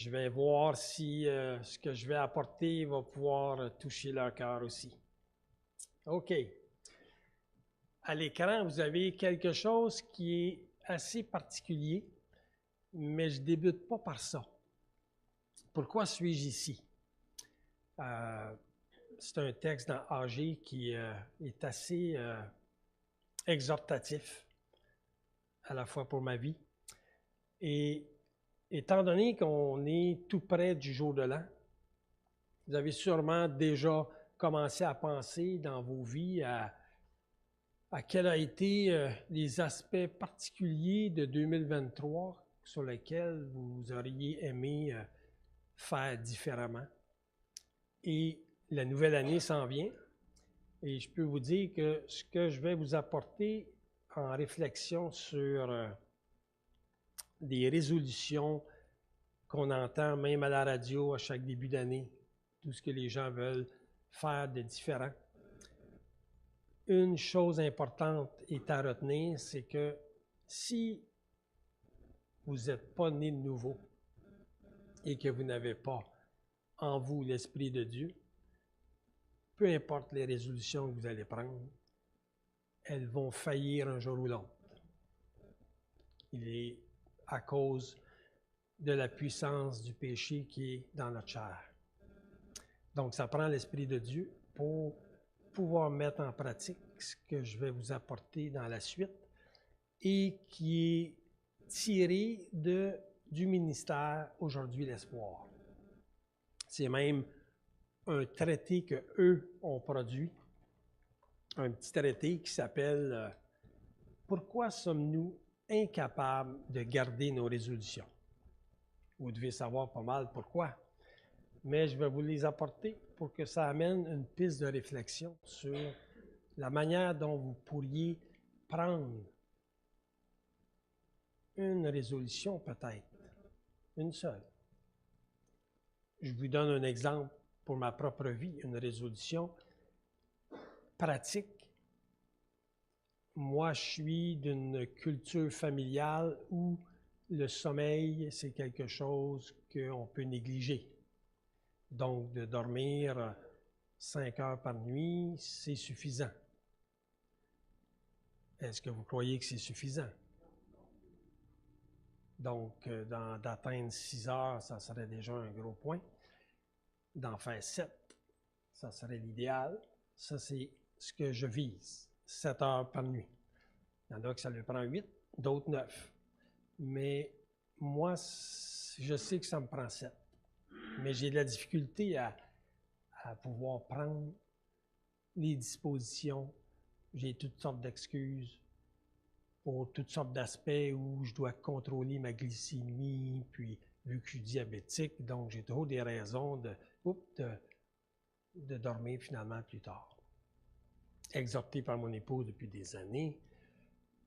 Je vais voir si ce que je vais apporter va pouvoir toucher leur cœur aussi. OK. À l'écran, vous avez quelque chose qui est assez particulier, mais je ne débute pas par ça. Pourquoi suis-je ici? C'est un texte dans AG qui est assez exhortatif, à la fois pour ma vie. Et étant donné qu'on est tout près du jour de l'an, vous avez sûrement déjà commencé à penser dans vos vies à quels ont été les aspects particuliers de 2023 sur lesquels vous auriez aimé faire différemment. Et la nouvelle année s'en vient. Et je peux vous dire que ce que je vais vous apporter en réflexion sur des résolutions qu'on entend même à la radio à chaque début d'année, tout ce que les gens veulent faire de différent. Une chose importante est à retenir, c'est que si vous n'êtes pas né de nouveau et que vous n'avez pas en vous l'Esprit de Dieu, peu importe les résolutions que vous allez prendre, elles vont faillir un jour ou l'autre. Il est à cause de la puissance du péché qui est dans notre chair. Donc, ça prend l'Esprit de Dieu pour pouvoir mettre en pratique ce que je vais vous apporter dans la suite et qui est tiré du ministère Aujourd'hui l'Espoir. C'est même un traité qu'eux ont produit, un petit traité qui s'appelle « Pourquoi sommes-nous incapables de garder nos résolutions ?» Vous devez savoir pas mal pourquoi, mais je vais vous les apporter pour que ça amène une piste de réflexion sur la manière dont vous pourriez prendre une résolution peut-être, une seule. Je vous donne un exemple pour ma propre vie, une résolution pratique. Moi, je suis d'une culture familiale où le sommeil, c'est quelque chose qu'on peut négliger. Donc, de dormir 5 heures par nuit, c'est suffisant. Est-ce que vous croyez que c'est suffisant? Donc, d'atteindre 6 heures, ça serait déjà un gros point. D'en faire 7, ça serait l'idéal. Ça, c'est ce que je vise, 7 heures par nuit. Il y en a que ça lui prend 8, d'autres 9. Mais moi, je sais que ça me prend 7. Mais j'ai de la difficulté à pouvoir prendre les dispositions. J'ai toutes sortes d'excuses pour toutes sortes d'aspects où je dois contrôler ma glycémie, puis vu que je suis diabétique, donc j'ai trop des raisons de dormir finalement plus tard. Exhorté par mon épouse depuis des années,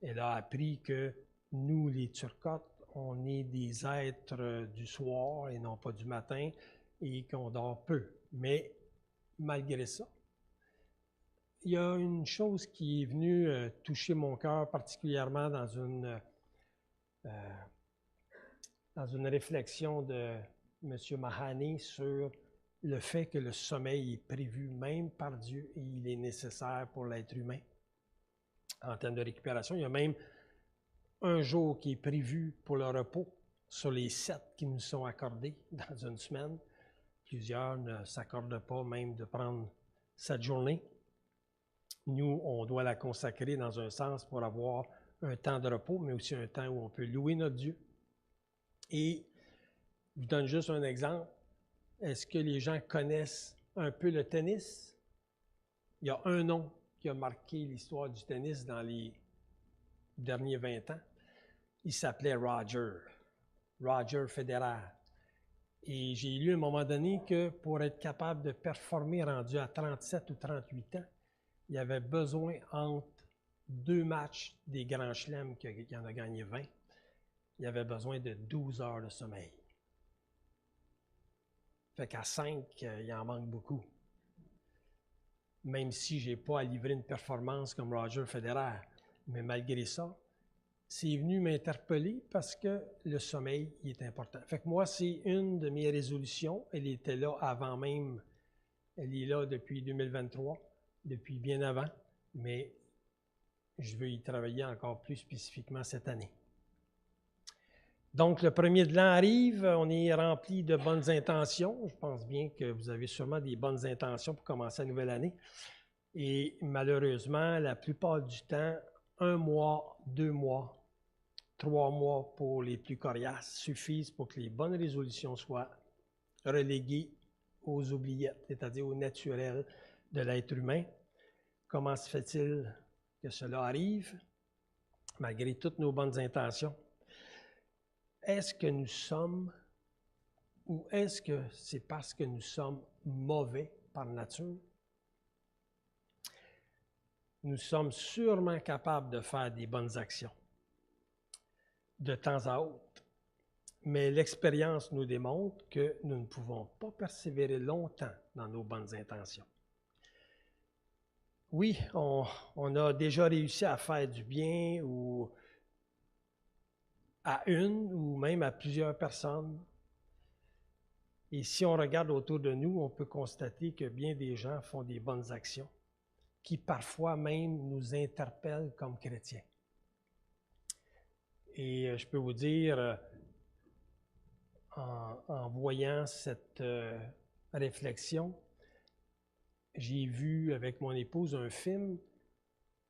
elle a appris que nous, les Turcottes, on est des êtres du soir et non pas du matin et qu'on dort peu. Mais malgré ça, il y a une chose qui est venue toucher mon cœur particulièrement dans une réflexion de M. Mahani sur le fait que le sommeil est prévu même par Dieu et il est nécessaire pour l'être humain. En termes de récupération, il y a même un jour qui est prévu pour le repos sur les 7 qui nous sont accordés dans une semaine. Plusieurs ne s'accordent pas même de prendre cette journée. Nous, on doit la consacrer dans un sens pour avoir un temps de repos, mais aussi un temps où on peut louer notre Dieu. Et je vous donne juste un exemple. Est-ce que les gens connaissent un peu le tennis? Il y a un nom qui a marqué l'histoire du tennis dans les derniers 20 ans. Il s'appelait Roger Federer. Et j'ai lu à un moment donné que pour être capable de performer rendu à 37 ou 38 ans, il avait besoin entre 2 matchs des grands chelems, qu'il en a gagné 20, il avait besoin de 12 heures de sommeil. Fait qu'à 5, il en manque beaucoup. Même si je n'ai pas à livrer une performance comme Roger Federer. Mais malgré ça, c'est venu m'interpeller parce que le sommeil il est important. Fait que moi, c'est une de mes résolutions. Elle était là avant même. Elle est là depuis 2023, depuis bien avant, mais je veux y travailler encore plus spécifiquement cette année. Donc, le 1er de l'an arrive, on est rempli de bonnes intentions. Je pense bien que vous avez sûrement des bonnes intentions pour commencer la nouvelle année. Et malheureusement, la plupart du temps, 1 mois, 2 mois, 3 mois pour les plus coriaces suffisent pour que les bonnes résolutions soient reléguées aux oubliettes, c'est-à-dire au naturel de l'être humain. Comment se fait-il que cela arrive, malgré toutes nos bonnes intentions? Est-ce que nous sommes, ou est-ce que c'est parce que nous sommes mauvais par nature? Nous sommes sûrement capables de faire des bonnes actions de temps à autre, mais l'expérience nous démontre que nous ne pouvons pas persévérer longtemps dans nos bonnes intentions. Oui, on a déjà réussi à faire du bien ou à une ou même à plusieurs personnes. Et si on regarde autour de nous, on peut constater que bien des gens font des bonnes actions qui parfois même nous interpellent comme chrétiens. Et je peux vous dire, en voyant cette réflexion, j'ai vu avec mon épouse un film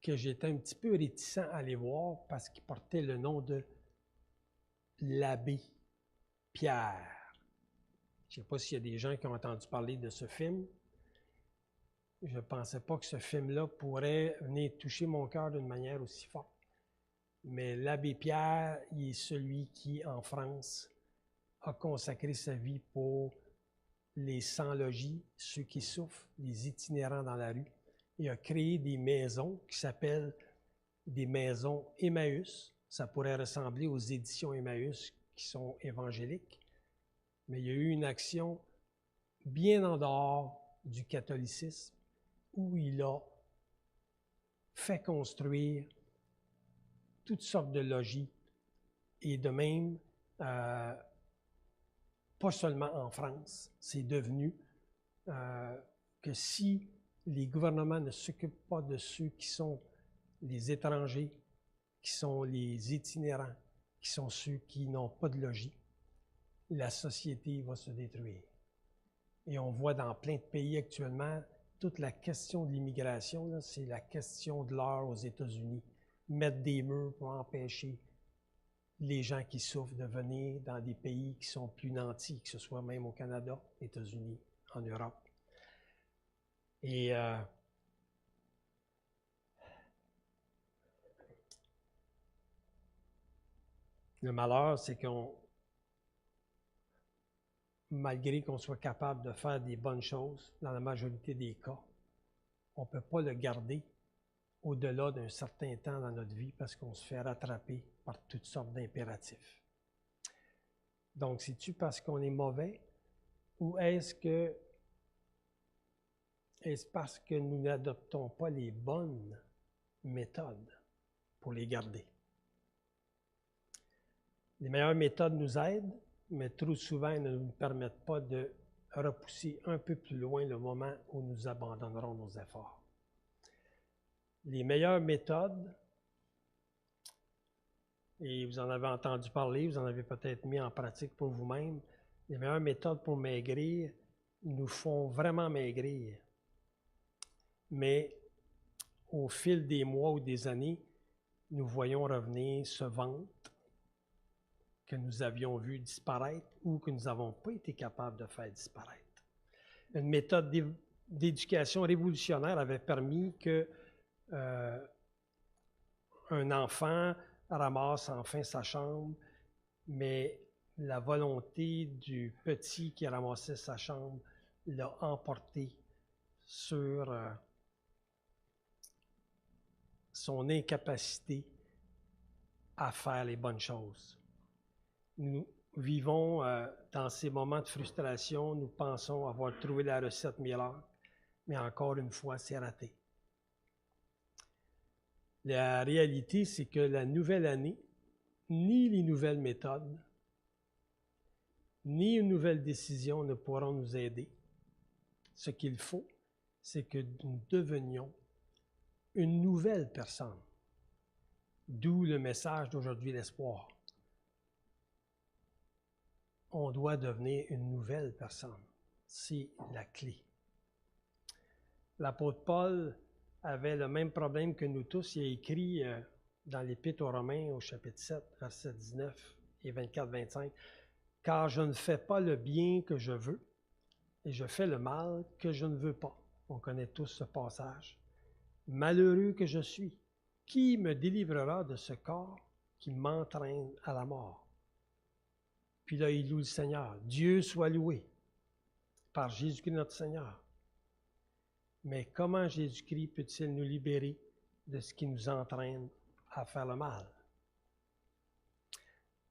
que j'étais un petit peu réticent à aller voir parce qu'il portait le nom de l'abbé Pierre. Je ne sais pas s'il y a des gens qui ont entendu parler de ce film. Je ne pensais pas que ce film-là pourrait venir toucher mon cœur d'une manière aussi forte. Mais l'abbé Pierre, il est celui qui, en France, a consacré sa vie pour les sans-logis, ceux qui souffrent, les itinérants dans la rue, et a créé des maisons qui s'appellent des maisons Emmaüs. Ça pourrait ressembler aux éditions Emmaüs qui sont évangéliques, mais il y a eu une action bien en dehors du catholicisme où il a fait construire toutes sortes de logis et de même, pas seulement en France, c'est devenu que si les gouvernements ne s'occupent pas de ceux qui sont les étrangers, qui sont les itinérants, qui sont ceux qui n'ont pas de logis, la société va se détruire. Et on voit dans plein de pays actuellement, toute la question de l'immigration, c'est la question de l'heure aux États-Unis. Mettre des murs pour empêcher les gens qui souffrent de venir dans des pays qui sont plus nantis, que ce soit même au Canada, aux États-Unis, en Europe. Et le malheur, c'est malgré qu'on soit capable de faire des bonnes choses, dans la majorité des cas, on ne peut pas le garder au-delà d'un certain temps dans notre vie parce qu'on se fait rattraper par toutes sortes d'impératifs. Donc, c'est-tu parce qu'on est mauvais ou est-ce parce que nous n'adoptons pas les bonnes méthodes pour les garder? Les meilleures méthodes nous aident, mais trop souvent, elles ne nous permettent pas de repousser un peu plus loin le moment où nous abandonnerons nos efforts. Les meilleures méthodes, et vous en avez entendu parler, vous en avez peut-être mis en pratique pour vous-même, les meilleures méthodes pour maigrir nous font vraiment maigrir. Mais au fil des mois ou des années, nous voyons revenir ce ventre que nous avions vu disparaître ou que nous n'avons pas été capables de faire disparaître. Une méthode d'éducation révolutionnaire avait permis que un enfant ramasse enfin sa chambre, mais la volonté du petit qui ramassait sa chambre l'a emporté sur son incapacité à faire les bonnes choses. Nous vivons dans ces moments de frustration, nous pensons avoir trouvé la recette miracle, mais encore une fois, c'est raté. La réalité, c'est que la nouvelle année ni les nouvelles méthodes, ni une nouvelle décision ne pourront nous aider. Ce qu'il faut, c'est que nous devenions une nouvelle personne. D'où le message d'aujourd'hui, l'espoir. On doit devenir une nouvelle personne. C'est la clé. L'apôtre Paul avait le même problème que nous tous. Il a écrit dans l'Épître aux Romains, au chapitre 7, versets 19 et 24-25, « Car je ne fais pas le bien que je veux, et je fais le mal que je ne veux pas. » On connaît tous ce passage. « Malheureux que je suis, qui me délivrera de ce corps qui m'entraîne à la mort? » Puis là, il loue le Seigneur. Dieu soit loué par Jésus-Christ notre Seigneur. Mais comment Jésus-Christ peut-il nous libérer de ce qui nous entraîne à faire le mal?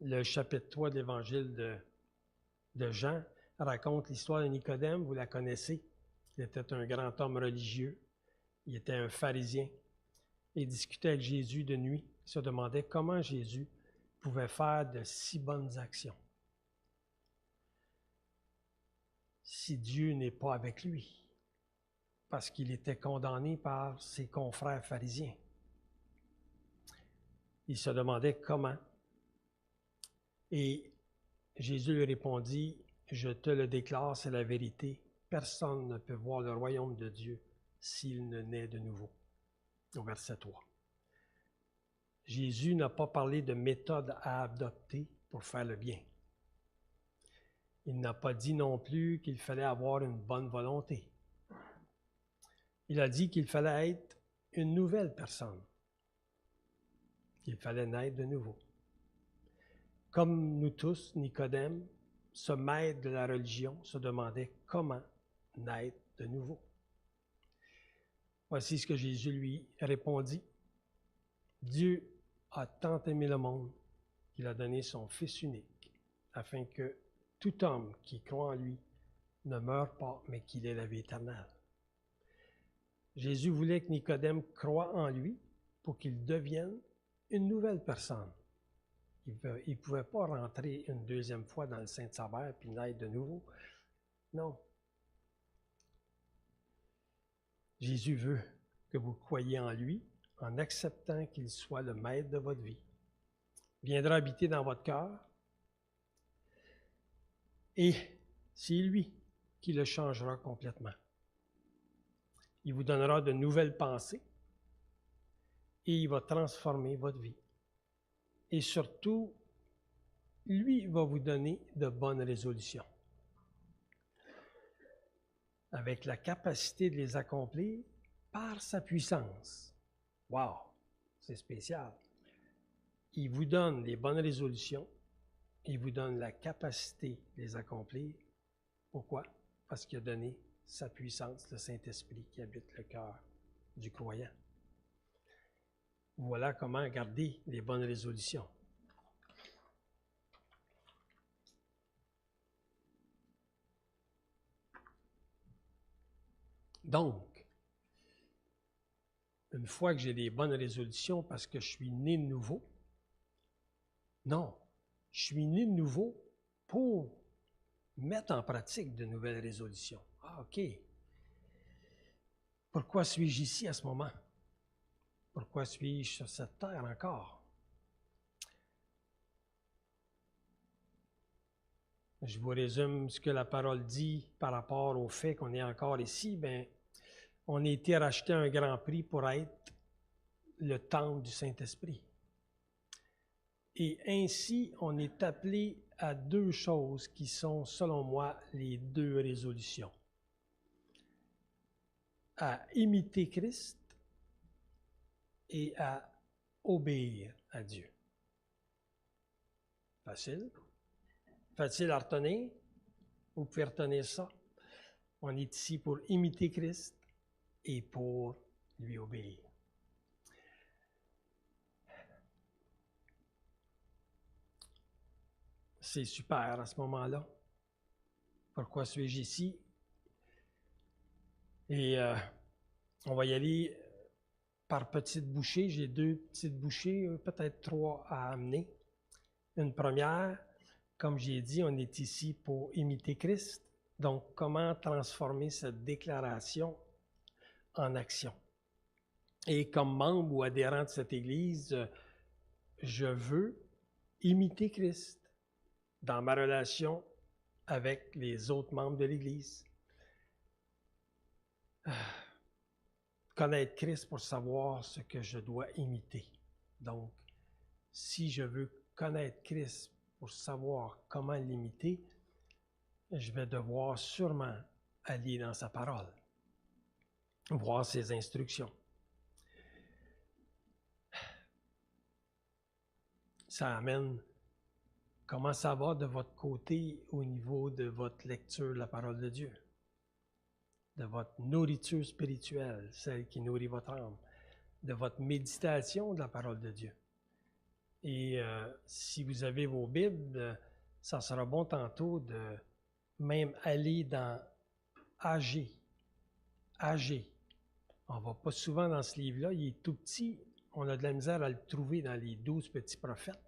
Le chapitre 3 de l'Évangile de Jean raconte l'histoire de Nicodème, vous la connaissez. Il était un grand homme religieux, il était un pharisien. Il discutait avec Jésus de nuit, il se demandait comment Jésus pouvait faire de si bonnes actions si Dieu n'est pas avec lui, parce qu'il était condamné par ses confrères pharisiens. Il se demandait comment. Et Jésus lui répondit, « Je te le déclare, c'est la vérité. Personne ne peut voir le royaume de Dieu s'il ne naît de nouveau. » Au verset 3. Jésus n'a pas parlé de méthode à adopter pour faire le bien. Il n'a pas dit non plus qu'il fallait avoir une bonne volonté. Il a dit qu'il fallait être une nouvelle personne, qu'il fallait naître de nouveau. Comme nous tous, Nicodème, ce maître de la religion, se demandait comment naître de nouveau. Voici ce que Jésus lui répondit. Dieu a tant aimé le monde qu'il a donné son Fils unique, afin que tout homme qui croit en lui ne meure pas, mais qu'il ait la vie éternelle. Jésus voulait que Nicodème croie en lui pour qu'il devienne une nouvelle personne. Il ne pouvait pas rentrer une deuxième fois dans le Saint-Sabert puis naître de nouveau. Non. Jésus veut que vous croyiez en lui en acceptant qu'il soit le maître de votre vie. Il viendra habiter dans votre cœur et c'est lui qui le changera complètement. Il vous donnera de nouvelles pensées et il va transformer votre vie. Et surtout, lui va vous donner de bonnes résolutions. Avec la capacité de les accomplir par sa puissance. Wow! C'est spécial. Il vous donne les bonnes résolutions, il vous donne la capacité de les accomplir. Pourquoi? Parce qu'il a donné sa puissance, le Saint-Esprit qui habite le cœur du croyant. Voilà comment garder les bonnes résolutions. Donc, une fois que j'ai des bonnes résolutions parce que je suis né de nouveau, non, je suis né de nouveau pour mettre en pratique de nouvelles résolutions. Ah, OK. Pourquoi suis-je ici à ce moment? Pourquoi suis-je sur cette terre encore? Je vous résume ce que la parole dit par rapport au fait qu'on est encore ici. Bien, on a été racheté à un grand prix pour être le temple du Saint-Esprit. Et ainsi, on est appelé à deux choses qui sont, selon moi, les deux résolutions. À imiter Christ et à obéir à Dieu. Facile? Facile à retenir? Vous pouvez retenir ça. On est ici pour imiter Christ et pour lui obéir. C'est super à ce moment-là. Pourquoi suis-je ici? Et on va y aller par petites bouchées. J'ai 2 petites bouchées, peut-être 3 à amener. Une première, comme j'ai dit, on est ici pour imiter Christ. Donc, comment transformer cette déclaration en action? Et comme membre ou adhérent de cette Église, je veux imiter Christ dans ma relation avec les autres membres de l'Église. Connaître Christ pour savoir ce que je dois imiter. Donc, si je veux connaître Christ pour savoir comment l'imiter, je vais devoir sûrement aller dans sa parole, voir ses instructions. Ça amène comment ça va de votre côté au niveau de votre lecture de la parole de Dieu, de votre nourriture spirituelle, celle qui nourrit votre âme, de votre méditation de la parole de Dieu. Et si vous avez vos Bibles, ça sera bon tantôt de même aller dans AG. AG. On ne va pas souvent dans ce livre-là, il est tout petit, on a de la misère à le trouver dans les 12 petits prophètes.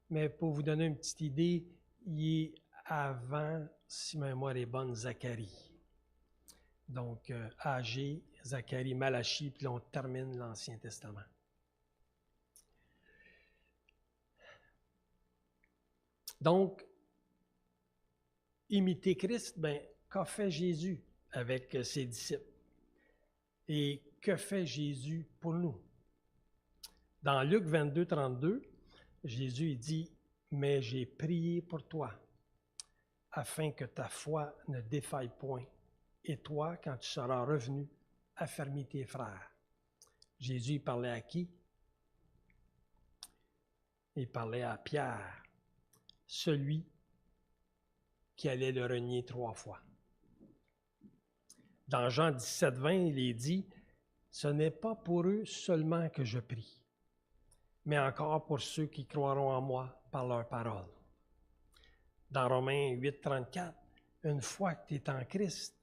Mais pour vous donner une petite idée, il est avant, si ma mémoire est bonne, Zacharie. Donc, AG, Zacharie, Malachie, puis là, on termine l'Ancien Testament. Donc, imiter Christ, bien, qu'a fait Jésus avec ses disciples? Et que fait Jésus pour nous? Dans Luc 22, 32, Jésus il dit « Mais j'ai prié pour toi, afin que ta foi ne défaille point, et toi, quand tu seras revenu, affermis tes frères. » Jésus parlait à qui? Il parlait à Pierre, celui qui allait le renier 3 fois. Dans Jean 17, 20, il est dit « Ce n'est pas pour eux seulement que je prie, mais encore pour ceux qui croiront en moi par leur parole. » Dans Romains 8, 34, « Une fois que tu es en Christ,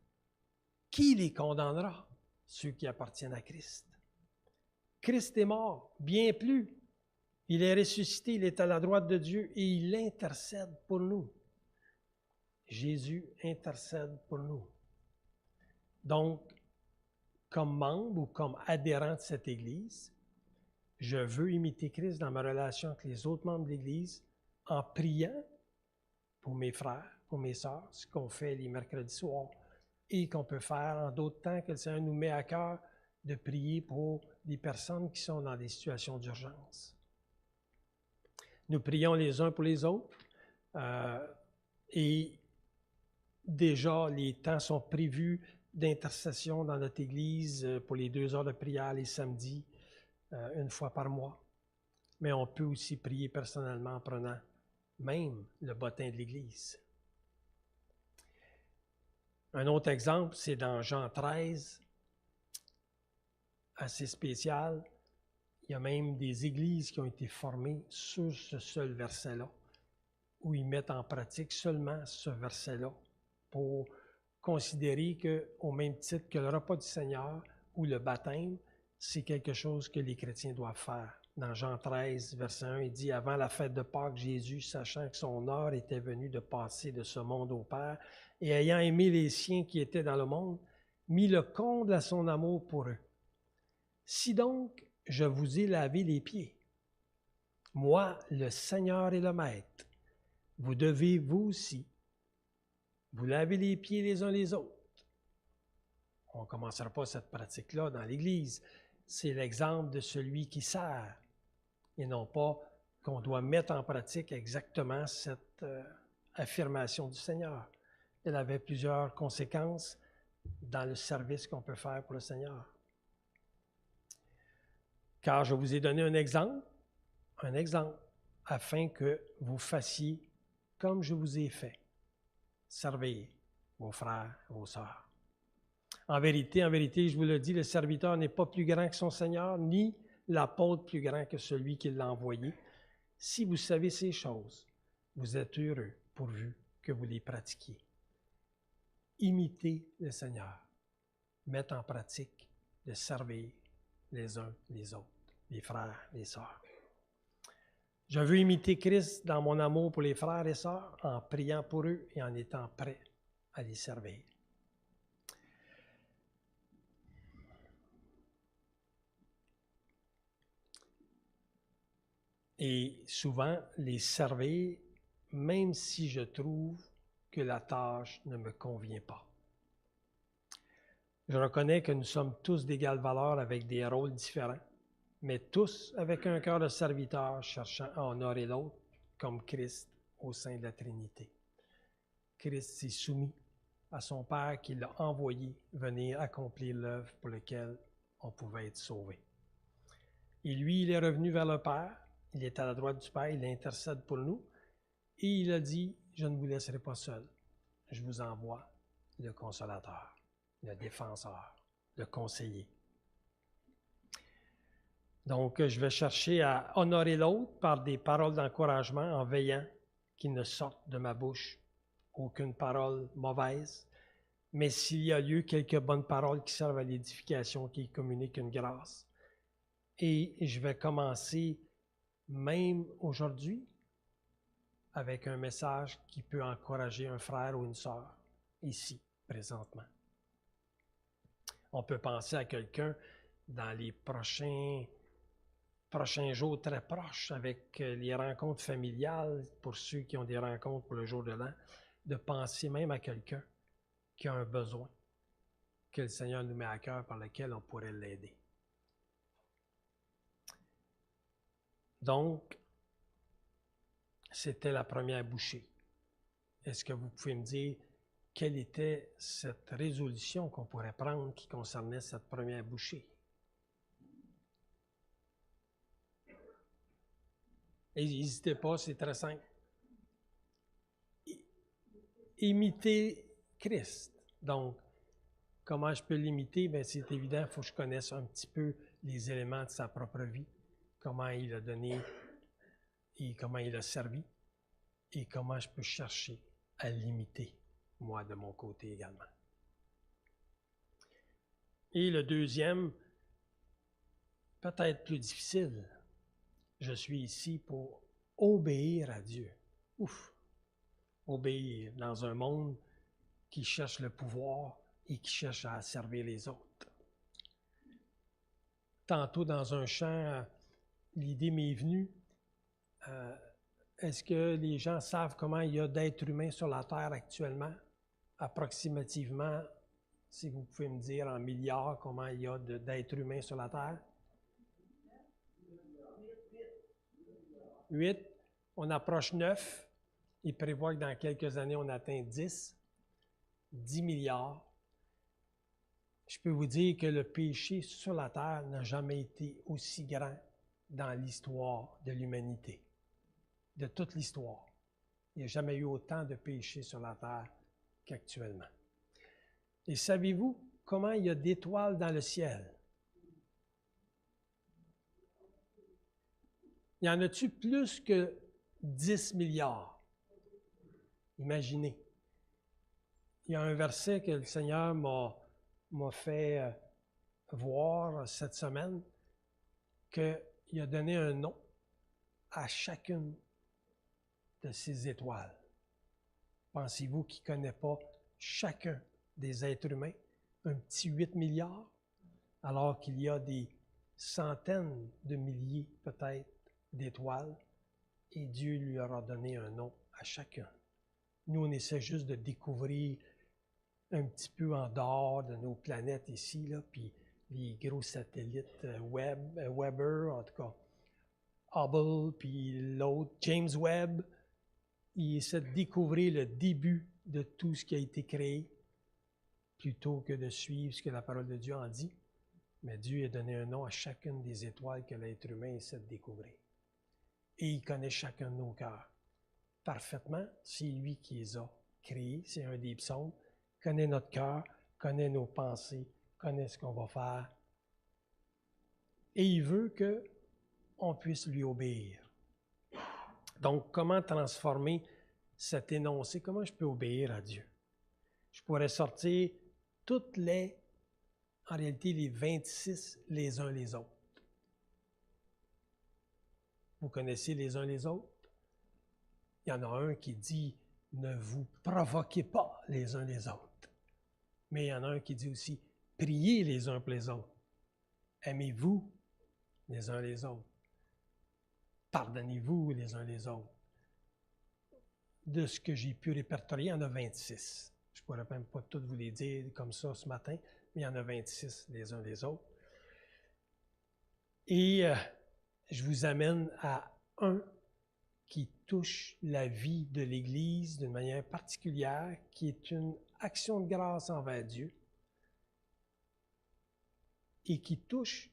qui les condamnera? Ceux qui appartiennent à Christ. Christ est mort, bien plus. Il est ressuscité, il est à la droite de Dieu et il intercède pour nous. Jésus intercède pour nous. Donc, comme membre ou comme adhérent de cette Église, je veux imiter Christ dans ma relation avec les autres membres de l'Église en priant pour mes frères, pour mes sœurs, ce qu'on fait les mercredis soirs et qu'on peut faire en d'autres temps que le Seigneur nous met à cœur de prier pour des personnes qui sont dans des situations d'urgence. Nous prions les uns pour les autres et déjà les temps sont prévus d'intercession dans notre Église pour les 2 heures de prière les samedis, 1 fois par mois. Mais on peut aussi prier personnellement en prenant même le bottin de l'Église. Un autre exemple, c'est dans Jean 13, assez spécial. Il y a même des églises qui ont été formées sur ce seul verset-là, où ils mettent en pratique seulement ce verset-là pour considérer qu'au même titre que le repas du Seigneur ou le baptême, c'est quelque chose que les chrétiens doivent faire. Dans Jean 13, verset 1, il dit « Avant la fête de Pâques, Jésus, sachant que son heure était venue de passer de ce monde au Père, et ayant aimé les siens qui étaient dans le monde, mit le comble à son amour pour eux. Si donc je vous ai lavé les pieds, moi, le Seigneur et le Maître, vous devez vous aussi vous laver les pieds les uns les autres. » On ne commencera pas cette pratique-là dans l'Église. C'est l'exemple de celui qui sert et non pas qu'on doit mettre en pratique exactement cette affirmation du Seigneur. Elle avait plusieurs conséquences dans le service qu'on peut faire pour le Seigneur. Car je vous ai donné un exemple, afin que vous fassiez comme je vous ai fait. Servez vos frères, vos sœurs. En vérité, je vous le dis, le serviteur n'est pas plus grand que son Seigneur, ni l'apôtre plus grand que celui qui l'a envoyé. Si vous savez ces choses, vous êtes heureux pourvu que vous les pratiquiez. Imitez le Seigneur. Mettez en pratique de servir les uns les autres, les frères, les sœurs. Je veux imiter Christ dans mon amour pour les frères et sœurs, en priant pour eux et en étant prêt à les servir. Et souvent, les servir, même si je trouve que la tâche ne me convient pas. Je reconnais que nous sommes tous d'égale valeur avec des rôles différents, mais tous avec un cœur de serviteur cherchant à honorer l'autre comme Christ au sein de la Trinité. Christ s'est soumis à son Père qui l'a envoyé venir accomplir l'œuvre pour laquelle on pouvait être sauvé. Et lui, il est revenu vers le Père, il est à la droite du Père, il intercède pour nous, et il a dit, je ne vous laisserai pas seul, je vous envoie le Consolateur, le Défenseur, le Conseiller. Donc, je vais chercher à honorer l'autre par des paroles d'encouragement en veillant qu'il ne sorte de ma bouche aucune parole mauvaise, mais s'il y a lieu, quelques bonnes paroles qui servent à l'édification, qui communiquent une grâce. Et je vais commencer, même aujourd'hui, avec un message qui peut encourager un frère ou une sœur, ici, présentement. On peut penser à quelqu'un dans les prochains jours très proches, avec les rencontres familiales, pour ceux qui ont des rencontres pour le jour de l'an, de penser même à quelqu'un qui a un besoin, que le Seigneur nous met à cœur par lequel on pourrait l'aider. Donc, c'était la première bouchée. Est-ce que vous pouvez me dire quelle était cette résolution qu'on pourrait prendre qui concernait cette première bouchée? Et n'hésitez pas, c'est très simple. Imiter Christ. Donc, comment je peux l'imiter? Bien, c'est évident, il faut que je connaisse un petit peu les éléments de sa propre vie, comment il a donné et comment il a servi, et comment je peux chercher à l'imiter, moi, de mon côté également. Et le deuxième, peut-être plus difficile, je suis ici pour obéir à Dieu. Ouf! Obéir dans un monde qui cherche le pouvoir et qui cherche à servir les autres. Tantôt, dans un chant, l'idée m'est venue, est-ce que les gens savent comment il y a d'êtres humains sur la Terre actuellement? Approximativement, si vous pouvez me dire en milliards, comment il y a d'êtres humains sur la Terre? 8. On approche 9. Il prévoit que dans quelques années, on atteint 10 milliards. Je peux vous dire que le péché sur la Terre n'a jamais été aussi grand dans l'histoire de l'humanité, de toute l'histoire. Il n'y a jamais eu autant de péchés sur la Terre qu'actuellement. Et savez-vous comment il y a d'étoiles dans le ciel? Y en a-tu plus que 10 milliards? Imaginez. Il y a un verset que le Seigneur m'a fait voir cette semaine, qu'il a donné un nom à chacune de ces étoiles. Pensez-vous qu'il ne connaît pas chacun des êtres humains, un petit 8 milliards, alors qu'il y a des centaines de milliers peut-être d'étoiles, et Dieu lui aura donné un nom à chacun. Nous, on essaie juste de découvrir un petit peu en dehors de nos planètes ici, là, puis les gros satellites Weber, en tout cas, Hubble, puis l'autre, James Webb, il essaie de découvrir le début de tout ce qui a été créé, plutôt que de suivre ce que la parole de Dieu en dit. Mais Dieu a donné un nom à chacune des étoiles que l'être humain essaie de découvrir. Et il connaît chacun de nos cœurs parfaitement. C'est lui qui les a créés, c'est un des psaumes. Il connaît notre cœur, connaît nos pensées, connaît ce qu'on va faire. Et il veut qu'on puisse lui obéir. Donc, comment transformer cet énoncé? Comment je peux obéir à Dieu? Je pourrais sortir en réalité, les 26 les uns les autres. Vous connaissez les uns les autres? Il y en a un qui dit « Ne vous provoquez pas les uns les autres ». Mais il y en a un qui dit aussi « Priez les uns pour les autres ». Aimez-vous les uns les autres. Pardonnez-vous les uns les autres. De ce que j'ai pu répertorier, il y en a 26. Je ne pourrais même pas toutes vous les dire comme ça ce matin, mais il y en a 26 les uns les autres. Et je vous amène à un qui touche la vie de l'Église d'une manière particulière, qui est une action de grâce envers Dieu et qui touche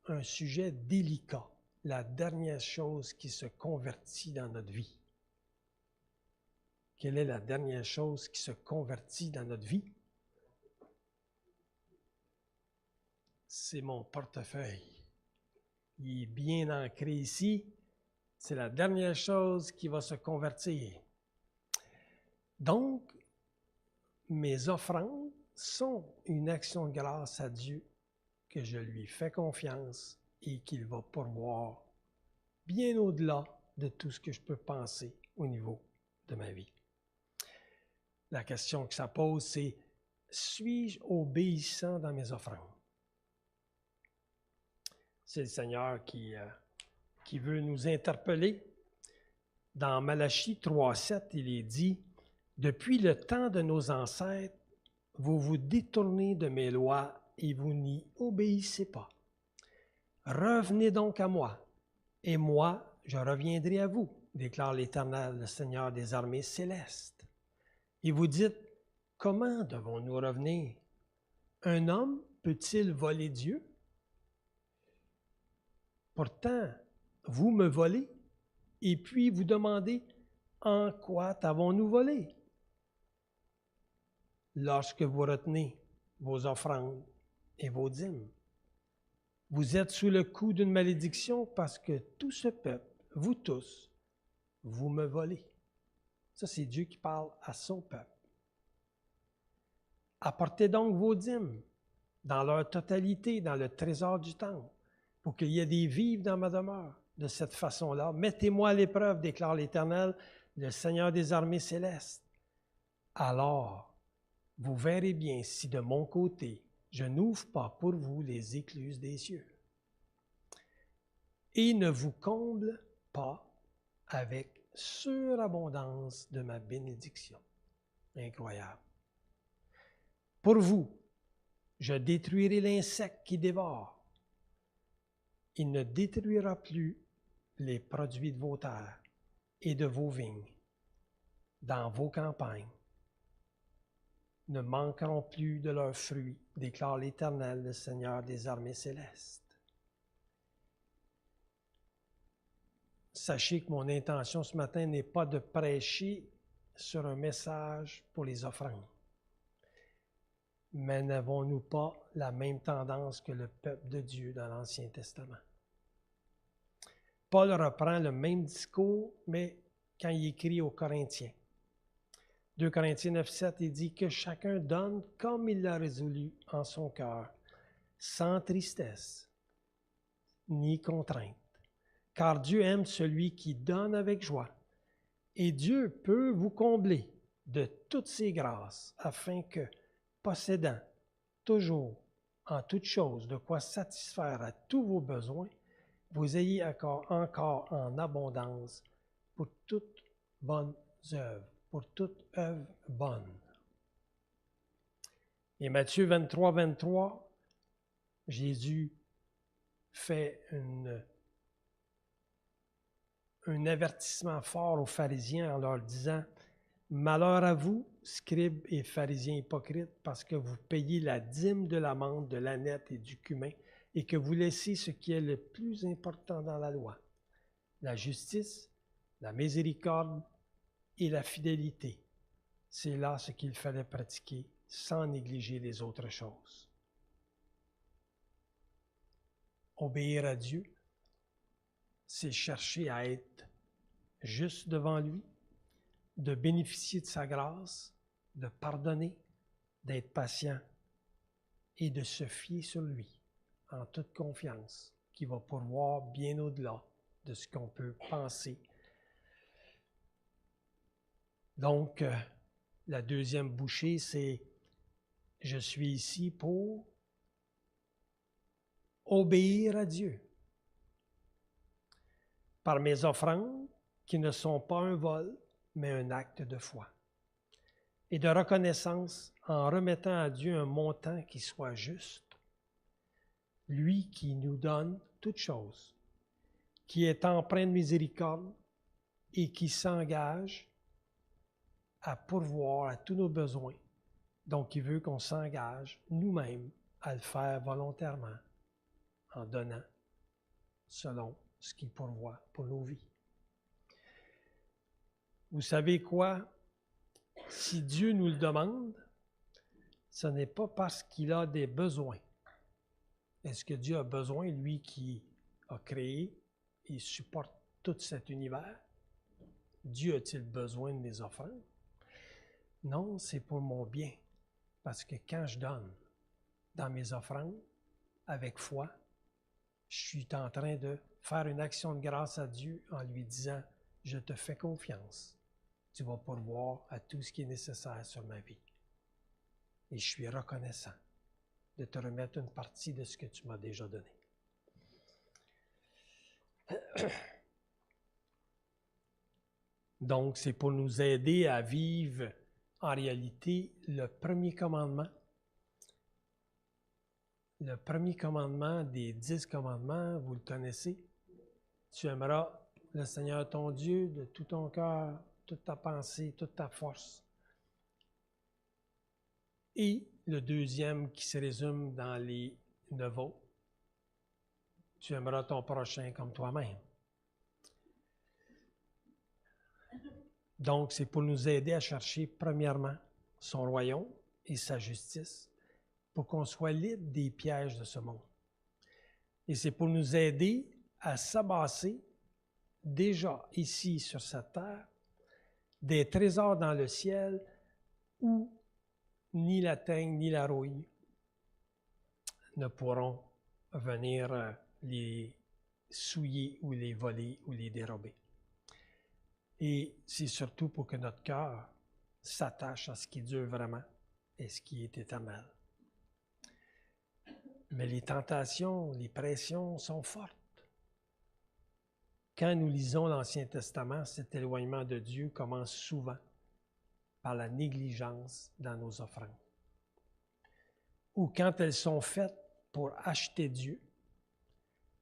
un sujet délicat, la dernière chose qui se convertit dans notre vie. Quelle est la dernière chose qui se convertit dans notre vie? C'est mon portefeuille. Il est bien ancré ici. C'est la dernière chose qui va se convertir. Donc, mes offrandes sont une action de grâce à Dieu que je lui fais confiance et qu'il va pourvoir bien au-delà de tout ce que je peux penser au niveau de ma vie. La question que ça pose, c'est « Suis-je obéissant dans mes offrandes? » C'est le Seigneur qui veut nous interpeller. Dans Malachie 3,7, il est dit « Depuis le temps de nos ancêtres, vous vous détournez de mes lois et vous n'y obéissez pas. Revenez donc à moi, et moi, je reviendrai à vous, déclare l'Éternel, le Seigneur des armées célestes. Et vous dites, comment devons-nous revenir? Un homme peut-il voler Dieu? Pourtant, vous me volez, et puis vous demandez, en quoi t'avons-nous volé? Lorsque vous retenez vos offrandes et vos dîmes, vous êtes sous le coup d'une malédiction parce que tout ce peuple, vous tous, vous me volez. Ça, c'est Dieu qui parle à son peuple. Apportez donc vos dîmes dans leur totalité, dans le trésor du temple, pour qu'il y ait des vivres dans ma demeure. De cette façon-là, mettez-moi à l'épreuve, déclare l'Éternel, le Seigneur des armées célestes. Alors, vous verrez bien si de mon côté, je n'ouvre pas pour vous les écluses des cieux et ne vous comble pas avec surabondance de ma bénédiction. Incroyable. Pour vous, je détruirai l'insecte qui dévore. Il ne détruira plus les produits de vos terres et de vos vignes dans vos campagnes. Ne manqueront plus de leurs fruits, déclare l'Éternel, le Seigneur des armées célestes. Sachez que mon intention ce matin n'est pas de prêcher sur un message pour les offrandes. Mais n'avons-nous pas la même tendance que le peuple de Dieu dans l'Ancien Testament? Paul reprend le même discours, mais quand il écrit aux Corinthiens. 2 Corinthiens 9,7, il dit que chacun donne comme il l'a résolu en son cœur, sans tristesse ni contrainte. Car Dieu aime celui qui donne avec joie. Et Dieu peut vous combler de toutes ses grâces, afin que, possédant toujours en toutes choses de quoi satisfaire à tous vos besoins, vous ayez encore en abondance pour toute bonne œuvre, pour toute œuvre bonne. Et Matthieu 23, 23, Jésus fait un avertissement fort aux pharisiens en leur disant « Malheur à vous, scribes et pharisiens hypocrites, parce que vous payez la dîme de la menthe, de l'âneth et du cumin, et que vous laissez ce qui est le plus important dans la loi, la justice, la miséricorde et la fidélité. C'est là ce qu'il fallait pratiquer sans négliger les autres choses. » Obéir à Dieu, c'est chercher à être juste devant lui, de bénéficier de sa grâce, de pardonner, d'être patient et de se fier sur lui en toute confiance, qui va pourvoir bien au-delà de ce qu'on peut penser. Donc, la deuxième bouchée, c'est « Je suis ici pour obéir à Dieu par mes offrandes qui ne sont pas un vol, mais un acte de foi et de reconnaissance en remettant à Dieu un montant qui soit juste, lui qui nous donne toutes choses, qui est empreint de miséricorde et qui s'engage à pourvoir à tous nos besoins. Donc, il veut qu'on s'engage nous-mêmes à le faire volontairement en donnant selon ce qu'il pourvoit pour nos vies. Vous savez quoi? Si Dieu nous le demande, ce n'est pas parce qu'il a des besoins. Est-ce que Dieu a besoin, lui qui a créé et supporte tout cet univers? Dieu a-t-il besoin de mes offrandes? Non, c'est pour mon bien. Parce que quand je donne dans mes offrandes, avec foi, je suis en train de faire une action de grâce à Dieu en lui disant « Je te fais confiance. Tu vas pourvoir à tout ce qui est nécessaire sur ma vie. Et je suis reconnaissant de te remettre une partie de ce que tu m'as déjà donné. » Donc, c'est pour nous aider à vivre en réalité le premier commandement. Le premier commandement des 10 commandements, vous le connaissez. Tu aimeras le Seigneur ton Dieu de tout ton cœur, toute ta pensée, toute ta force. Et le deuxième qui se résume dans les 9 autres. Tu aimeras ton prochain comme toi-même. Donc, c'est pour nous aider à chercher premièrement son royaume et sa justice pour qu'on soit libre des pièges de ce monde. Et c'est pour nous aider à s'amasser déjà ici sur cette terre des trésors dans le ciel où ni la teigne ni la rouille ne pourront venir les souiller ou les voler ou les dérober. Et c'est surtout pour que notre cœur s'attache à ce qui dure vraiment et ce qui est éternel. Mais les tentations, les pressions sont fortes. Quand nous lisons l'Ancien Testament, cet éloignement de Dieu commence souvent par la négligence dans nos offrandes. Ou quand elles sont faites pour acheter Dieu,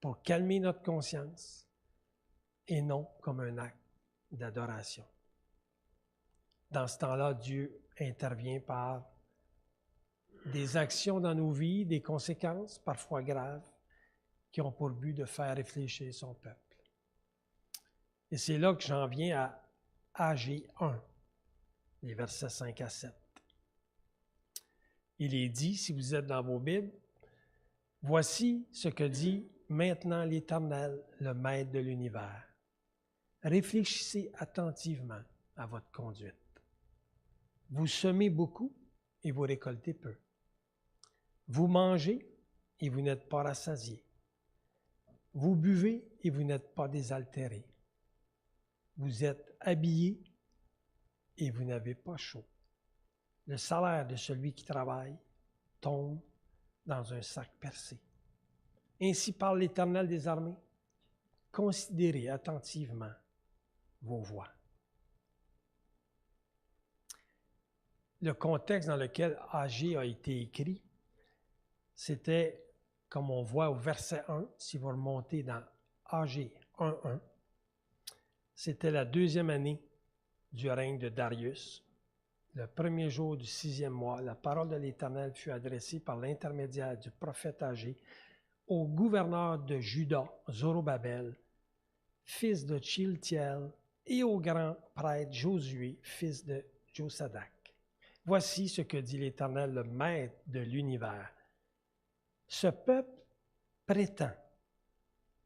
pour calmer notre conscience, et non comme un acte d'adoration. Dans ce temps-là, Dieu intervient par des actions dans nos vies, des conséquences parfois graves, qui ont pour but de faire réfléchir son peuple. Et c'est là que j'en viens à Agé 1, les versets 5 à 7. Il est dit, si vous êtes dans vos Bibles, « Voici ce que dit maintenant l'Éternel, le Maître de l'univers. Réfléchissez attentivement à votre conduite. Vous semez beaucoup et vous récoltez peu. Vous mangez et vous n'êtes pas rassasiés. Vous buvez et vous n'êtes pas désaltérés. Vous êtes habillés et vous n'avez pas chaud. Le salaire de celui qui travaille tombe dans un sac percé. Ainsi parle l'Éternel des armées. Considérez attentivement vos voies. » Le contexte dans lequel Agé a été écrit, c'était, comme on voit au verset 1, si vous remontez dans Agé 1.1, c'était la 2e année du règne de Darius. Le 1er jour du 6e mois, la parole de l'Éternel fut adressée par l'intermédiaire du prophète Agé au gouverneur de Juda, Zorobabel, fils de Tchiltiel, et au grand prêtre Josué, fils de Josadac. Voici ce que dit l'Éternel, le Maître de l'univers. Ce peuple prétend,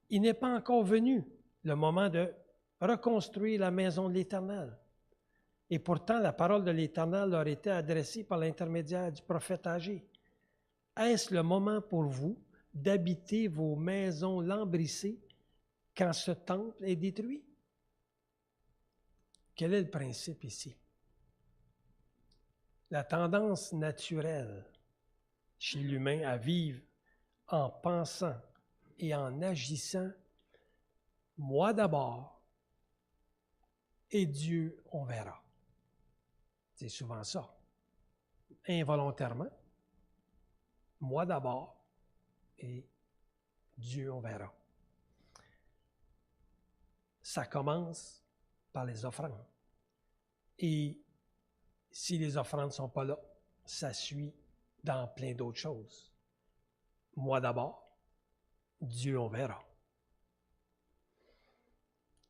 il n'est pas encore venu le moment de reconstruire la maison de l'Éternel. Et pourtant, la parole de l'Éternel leur était adressée par l'intermédiaire du prophète Agé. Est-ce le moment pour vous d'habiter vos maisons lambrissées quand ce temple est détruit? Quel est le principe ici? La tendance naturelle chez l'humain à vivre en pensant et en agissant, moi d'abord, et Dieu, on verra. C'est souvent ça. Involontairement, moi d'abord, et Dieu, on verra. Ça commence par les offrandes. Et si les offrandes ne sont pas là, ça suit dans plein d'autres choses. Moi d'abord, Dieu, on verra.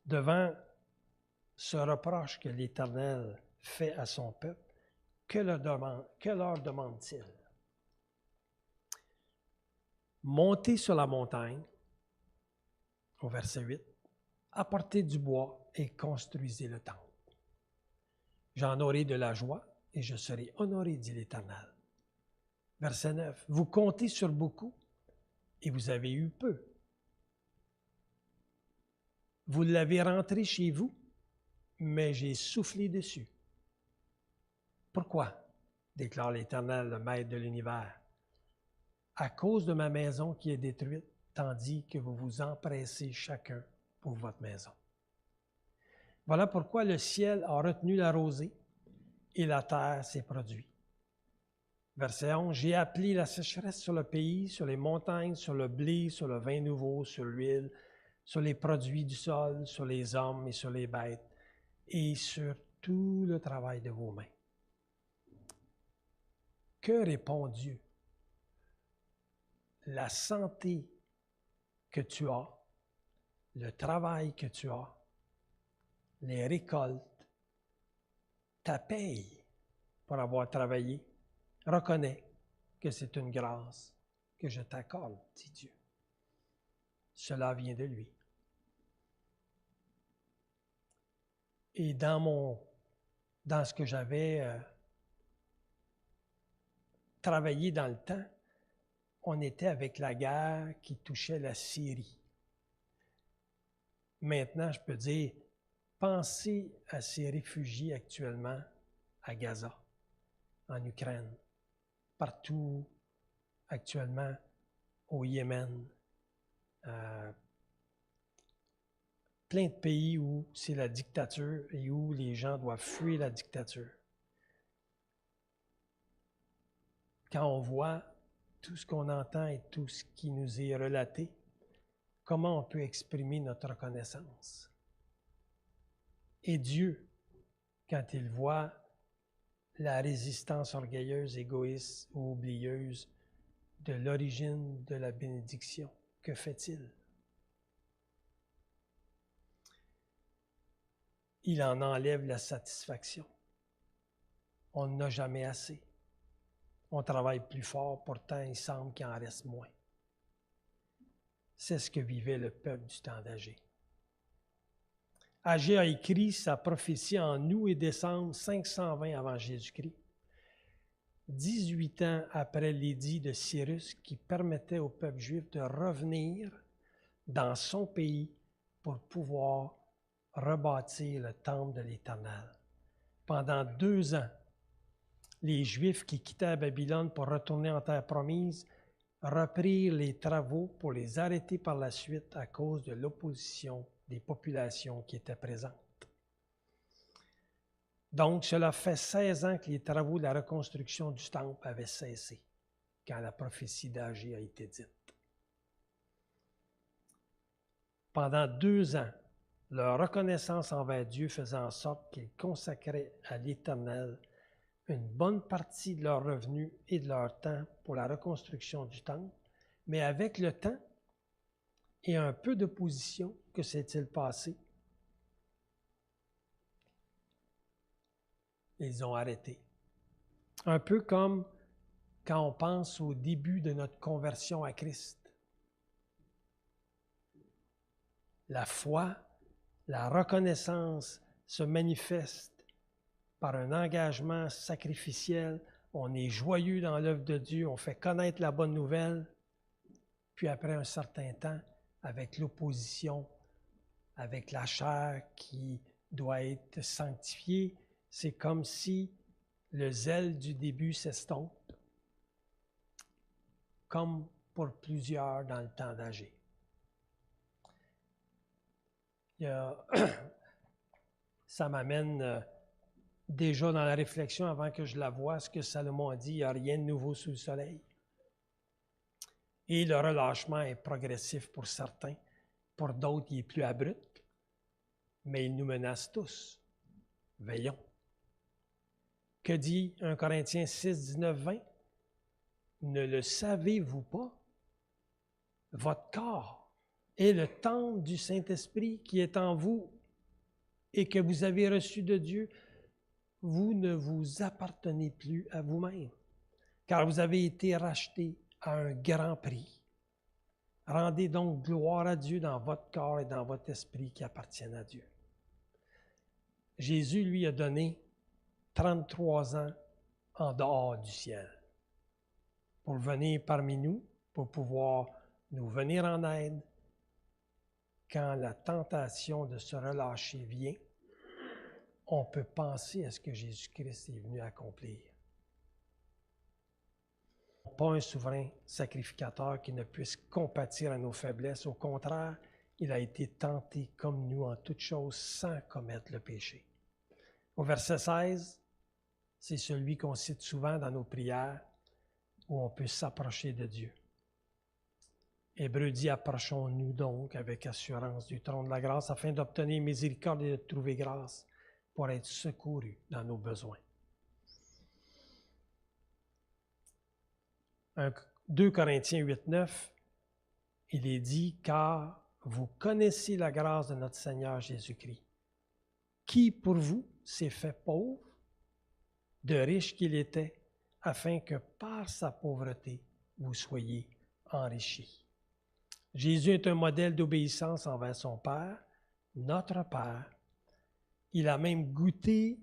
Devant ce reproche que l'Éternel fait à son peuple, que leur demande-t-il? Montez sur la montagne, au verset 8, apportez du bois et construisez le temple. J'en aurai de la joie et je serai honoré, dit l'Éternel. Verset 9, vous comptez sur beaucoup et vous avez eu peu. Vous l'avez rentré chez vous, mais j'ai soufflé dessus. Pourquoi? Déclare l'Éternel, le Maître de l'univers. À cause de ma maison qui est détruite, tandis que vous vous empressez chacun pour votre maison. Voilà pourquoi le ciel a retenu la rosée et la terre s'est produite. Verset 11, j'ai appelé la sécheresse sur le pays, sur les montagnes, sur le blé, sur le vin nouveau, sur l'huile, sur les produits du sol, sur les hommes et sur les bêtes, et sur tout le travail de vos mains. Que répond Dieu? La santé que tu as, le travail que tu as, les récoltes, ta paye pour avoir travaillé, reconnais que c'est une grâce que je t'accorde, dit Dieu. Cela vient de lui. Et dans ce que j'avais travaillé dans le temps, on était avec la guerre qui touchait la Syrie. Maintenant, je peux dire, pensez à ces réfugiés actuellement à Gaza, en Ukraine, partout actuellement au Yémen, plein de pays où c'est la dictature et où les gens doivent fuir la dictature. Quand on voit tout ce qu'on entend et tout ce qui nous est relaté, comment on peut exprimer notre reconnaissance? Et Dieu, quand il voit la résistance orgueilleuse, égoïste ou oublieuse de l'origine de la bénédiction, que fait-il? Il en enlève la satisfaction. On n'en a jamais assez. On travaille plus fort, pourtant il semble qu'il en reste moins. C'est ce que vivait le peuple du temps d'Agé. Agé a écrit sa prophétie en août et décembre 520 avant Jésus-Christ, 18 ans après l'édit de Cyrus qui permettait au peuple juif de revenir dans son pays pour pouvoir rebâtir le temple de l'Éternel. Pendant 2 ans, les Juifs qui quittaient Babylone pour retourner en terre promise reprirent les travaux pour les arrêter par la suite à cause de l'opposition des populations qui étaient présentes. Donc, cela fait 16 ans que les travaux de la reconstruction du temple avaient cessé, quand la prophétie d'Agé a été dite. Pendant 2 ans, leur reconnaissance envers Dieu faisait en sorte qu'ils consacraient à l'Éternel une bonne partie de leurs revenus et de leur temps pour la reconstruction du temple, mais avec le temps et un peu d'opposition, que s'est-il passé? Ils ont arrêté. Un peu comme quand on pense au début de notre conversion à Christ. La foi, la reconnaissance se manifeste par un engagement sacrificiel. On est joyeux dans l'œuvre de Dieu, on fait connaître la bonne nouvelle. Puis après un certain temps, avec l'opposition, avec la chair qui doit être sanctifiée, c'est comme si le zèle du début s'estompe, comme pour plusieurs dans le temps d'âger. Ça m'amène déjà dans la réflexion, avant que je la voie, ce que Salomon a dit, il n'y a rien de nouveau sous le soleil. Et le relâchement est progressif pour certains, pour d'autres, il est plus abrupt, mais il nous menace tous. Veillons. Que dit 1 Corinthiens 6, 19, 20? Ne le savez-vous pas? Votre corps est le temple du Saint-Esprit qui est en vous et que vous avez reçu de Dieu. Vous ne vous appartenez plus à vous-même, car vous avez été rachetés à un grand prix. Rendez donc gloire à Dieu dans votre corps et dans votre esprit qui appartiennent à Dieu. Jésus, lui, a donné 33 ans en dehors du ciel pour venir parmi nous, pour pouvoir nous venir en aide quand la tentation de se relâcher vient. On peut penser à ce que Jésus-Christ est venu accomplir. Pas un souverain sacrificateur qui ne puisse compatir à nos faiblesses. Au contraire, il a été tenté comme nous en toutes choses sans commettre le péché. Au verset 16, c'est celui qu'on cite souvent dans nos prières où on peut s'approcher de Dieu. Hébreu dit, approchons-nous donc avec assurance du trône de la grâce afin d'obtenir miséricorde et de trouver grâce pour être secourus dans nos besoins. 2 Corinthiens 8, 9, il est dit, car vous connaissez la grâce de notre Seigneur Jésus-Christ, qui pour vous s'est fait pauvre, de riche qu'il était, afin que par sa pauvreté, vous soyez enrichis. Jésus est un modèle d'obéissance envers son Père, notre Père. Il a même goûté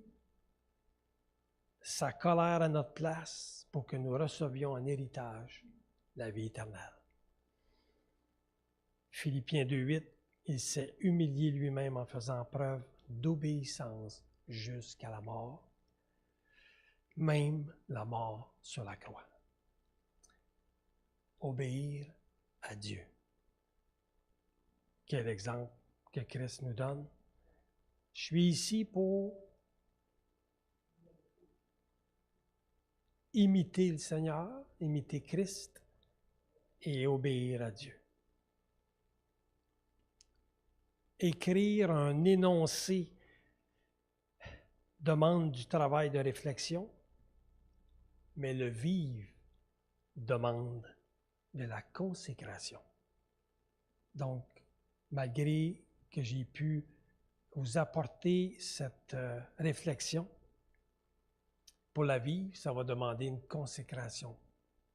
sa colère à notre place pour que nous recevions en héritage la vie éternelle. Philippiens 2,8, il s'est humilié lui-même en faisant preuve d'obéissance jusqu'à la mort, même la mort sur la croix. Obéir à Dieu. Quel exemple que Christ nous donne. Je suis ici pour imiter le Seigneur, imiter Christ et obéir à Dieu. Écrire un énoncé demande du travail de réflexion, mais le vivre demande de la consécration. Donc, malgré que j'ai pu vous apporter cette réflexion, pour la vivre, ça va demander une consécration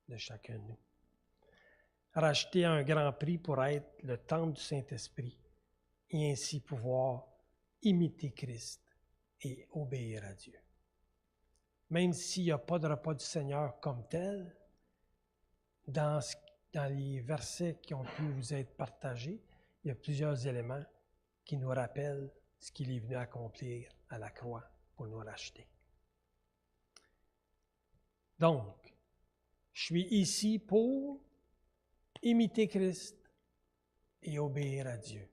de chacun de nous. Racheter à un grand prix pour être le temple du Saint-Esprit et ainsi pouvoir imiter Christ et obéir à Dieu. Même s'il n'y a pas de repas du Seigneur comme tel, dans les versets qui ont pu vous être partagés, il y a plusieurs éléments qui nous rappellent ce qu'il est venu accomplir à la croix pour nous racheter. Donc, je suis ici pour imiter Christ et obéir à Dieu.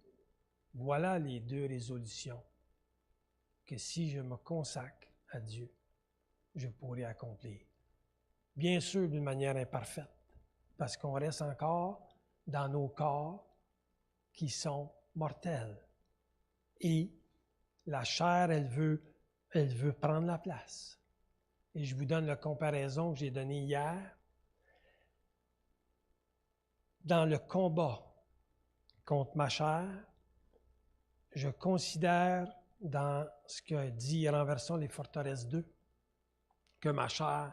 Voilà les deux résolutions que si je me consacre à Dieu, je pourrai accomplir. Bien sûr, d'une manière imparfaite, parce qu'on reste encore dans nos corps qui sont mortels. Et la chair, elle veut prendre la place. Et je vous donne la comparaison que j'ai donnée hier. Dans le combat contre ma chair, je considère dans ce que dit Renversons les forteresses 2, que ma chair,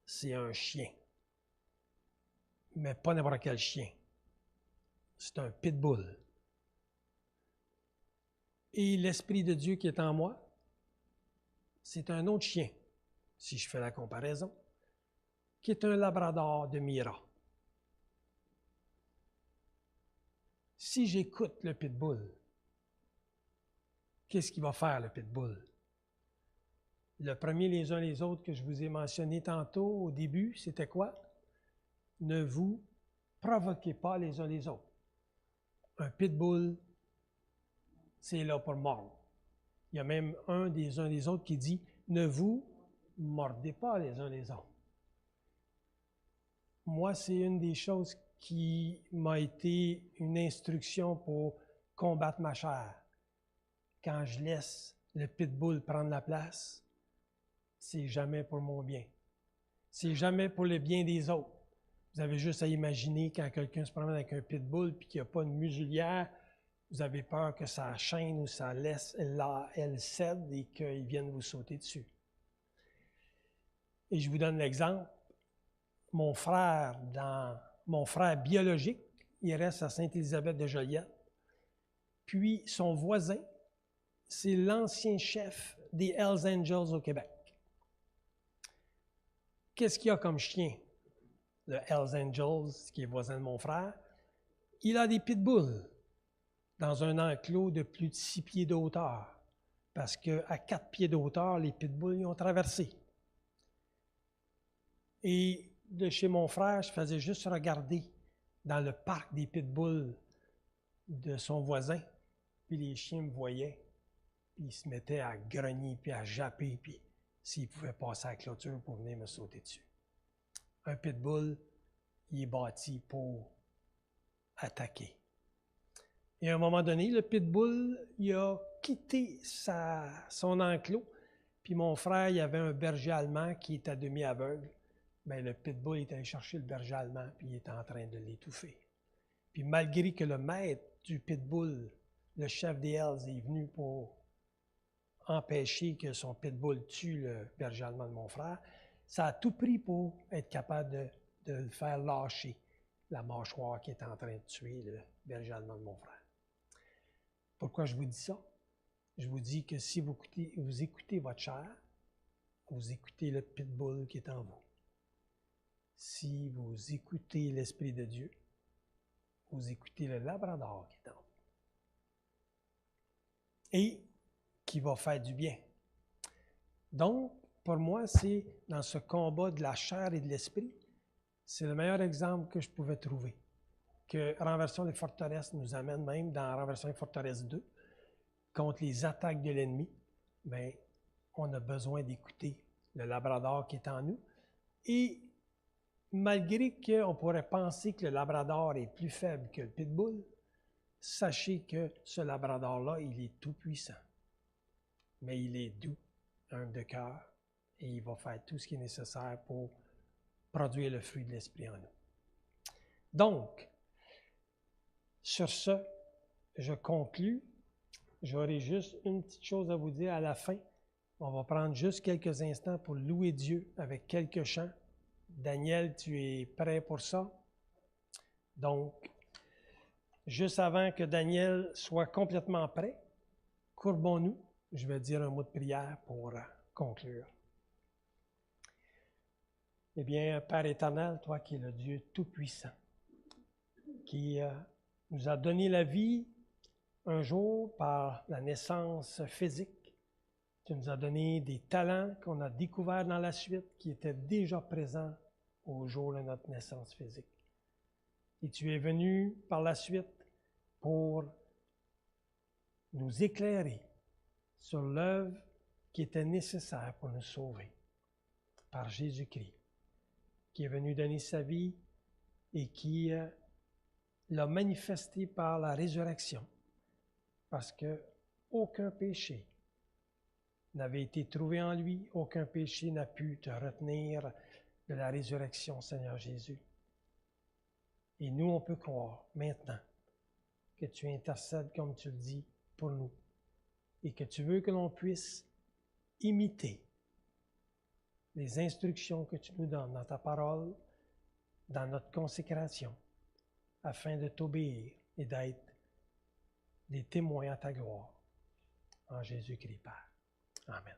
c'est un chien. Mais pas n'importe quel chien. C'est un pitbull. Et l'Esprit de Dieu qui est en moi, c'est un autre chien, si je fais la comparaison, qui est un labrador de Mira. Si j'écoute le pitbull, qu'est-ce qu'il va faire, le pitbull? Le premier, les uns les autres, que je vous ai mentionné tantôt au début, c'était quoi? Ne vous provoquez pas les uns les autres. Un pitbull, c'est là pour mordre. Il y a même uns des autres qui dit « Ne vous mordez pas les uns les autres ». Moi, c'est une des choses qui m'a été une instruction pour combattre ma chair. Quand je laisse le pitbull prendre la place, c'est jamais pour mon bien. C'est jamais pour le bien des autres. Vous avez juste à imaginer quand quelqu'un se promène avec un pitbull et qu'il n'y a pas une muselière, vous avez peur que ça chaîne ou ça laisse, elle cède et qu'il vienne vous sauter dessus. Et je vous donne l'exemple. Mon frère biologique, il reste à Sainte-Élisabeth de Joliette. Puis son voisin, c'est l'ancien chef des Hells Angels au Québec. Qu'est-ce qu'il y a comme chien? Le Hells Angels, qui est voisin de mon frère, il a des pitbulls dans un enclos de plus de 6 pieds de hauteur. Parce qu'à 4 pieds de hauteur, les pitbulls y ont traversé. Et de chez mon frère, je faisais juste regarder dans le parc des pitbulls de son voisin, puis les chiens me voyaient, puis ils se mettaient à grogner, puis à japper, puis s'ils pouvaient passer à la clôture pour venir me sauter dessus. Un pitbull, il est bâti pour attaquer. Et à un moment donné, le pitbull, il a quitté son enclos, puis mon frère, il avait un berger allemand qui est à demi aveugle. Bien, le pitbull est allé chercher le berger allemand, puis il est en train de l'étouffer. Puis malgré que le maître du pitbull, le chef des Hells, est venu pour empêcher que son pitbull tue le berger allemand de mon frère, ça a tout pris pour être capable de le faire lâcher la mâchoire qui est en train de tuer le berger allemand de mon frère. Pourquoi je vous dis ça? Je vous dis que si vous écoutez votre chair, vous écoutez le pitbull qui est en vous. Si vous écoutez l'Esprit de Dieu, vous écoutez le labrador qui est en vous. Et qui va faire du bien. Donc, pour moi, c'est dans ce combat de la chair et de l'esprit, c'est le meilleur exemple que je pouvais trouver. Que Renversons les forteresses nous amène même dans Renversons les forteresses 2, contre les attaques de l'ennemi, bien, on a besoin d'écouter le labrador qui est en nous. Et malgré qu'on pourrait penser que le labrador est plus faible que le pitbull, sachez que ce labrador-là, il est tout puissant. Mais il est doux, humble de cœur, et il va faire tout ce qui est nécessaire pour produire le fruit de l'Esprit en nous. Donc, sur ce, je conclus. J'aurai juste une petite chose à vous dire à la fin. On va prendre juste quelques instants pour louer Dieu avec quelques chants. Daniel, tu es prêt pour ça? Donc, juste avant que Daniel soit complètement prêt, courbons-nous. Je vais dire un mot de prière pour conclure. Eh bien, Père éternel, toi qui es le Dieu Tout-Puissant, qui nous a donné la vie un jour par la naissance physique, tu nous as donné des talents qu'on a découverts dans la suite qui étaient déjà présents au jour de notre naissance physique. Et tu es venu par la suite pour nous éclairer sur l'œuvre qui était nécessaire pour nous sauver par Jésus-Christ, qui est venu donner sa vie et qui l'a manifesté par la résurrection, parce que aucun péché n'avait été trouvé en lui, aucun péché n'a pu te retenir de la résurrection, Seigneur Jésus. Et nous, on peut croire maintenant que tu intercèdes, comme tu le dis, pour nous, et que tu veux que l'on puisse imiter les instructions que tu nous donnes dans ta parole, dans notre consécration, afin de t'obéir et d'être des témoins à ta gloire. En Jésus-Christ, Père. Amen.